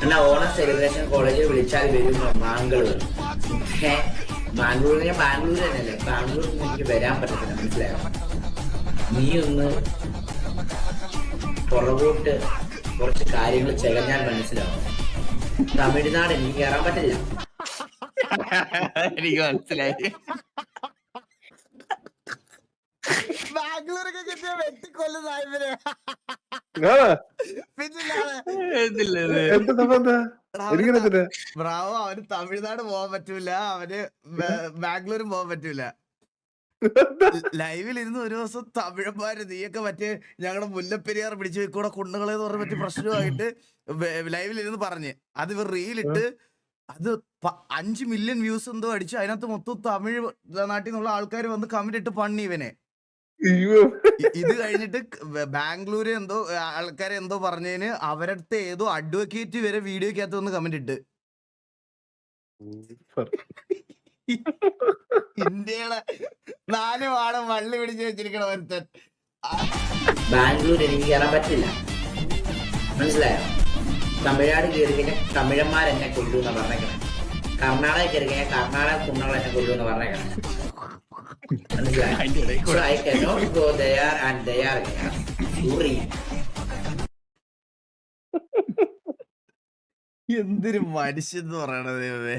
എന്നാ ഓണം സെലിബ്രേഷൻ കോളേജിൽ വിളിച്ചാൽ വരും ബാംഗ്ലൂർ. ബാംഗ്ലൂർ ഞാൻ ബാംഗ്ലൂർ തന്നെയല്ലേ, ബാംഗ്ലൂരിൽ നിന്ന് എനിക്ക് വരാൻ പറ്റത്തില്ല, മനസ്സിലായോ? നീ ഒന്ന് പുറകോട്ട് കുറച്ച് കാര്യങ്ങൾ ചെകഞ്ഞാൽ മനസ്സിലാവും. തമിഴ്നാട് എനിക്ക് കയറാൻ പറ്റില്ല. എനിക്ക് മനസ്സിലായി. ബാംഗ്ലൂരൊക്കെ കിട്ടിയ വെട്ടിക്കൊല്ലു സാഹിബിനെ. ബ്രാവോ, അവന് തമിഴ്നാട് പോവാൻ പറ്റൂല, അവന് ബാംഗ്ലൂരും പോവാൻ പറ്റൂല. ലൈവിൽ ഇരുന്ന് ഒരു ദിവസം തമിഴന്മാര് നീയൊക്കെ മറ്റേ ഞങ്ങളുടെ മുല്ലപ്പെരിയാർ പിടിച്ചു വെക്കൂടെ കുണ്ണുകളെന്ന് പറഞ്ഞ പറ്റി പ്രശ്നമായിട്ട് ലൈവിൽ ഇരുന്ന് പറഞ്ഞ് അത് ഇവർ റീലിട്ട് അത് 5 മില്യൺ വ്യൂസ് എന്തോ അടിച്ചു. അതിനകത്ത് മൊത്തം തമിഴ് നാട്ടിൽ നിന്നുള്ള ആൾക്കാർ വന്ന് കമന്റ് ഇട്ട് പണി ഇവനെ. ഇത് കഴിഞ്ഞിട്ട് ബാംഗ്ലൂര് എന്തോ ആൾക്കാരെ എന്തോ പറഞ്ഞതിന് അവരടുത്ത് ഏതോ അഡ്വക്കേറ്റ് വരെ വീഡിയോക്കകത്ത് വന്ന് കമന്റ് ഇട്ട്. ഇന്ത്യയുടെ 4 വാടം വള്ളി പിടിച്ച് വെച്ചിരിക്കണ ഒരുത്തൻ. ബാംഗ്ലൂർ എനിക്ക് കയറാൻ പറ്റില്ല, മനസ്സിലായോ? തമിഴ്നാട് കയറി കഴിഞ്ഞാൽ തമിഴന്മാരെന്നെ കൊല്ലുമെന്ന് പറഞ്ഞേക്കണം. കർണാടക കയറി കഴിഞ്ഞാൽ കർണാടക കുണ്ണകൾ എന്നെ കൊല്ലുമെന്ന് പറഞ്ഞേക്കണം, മനസ്സിലായോ? So I cannot go there and they are there. Sorry. എന്തൊരു മനുഷ്യൻ എന്ന് പറയണത്.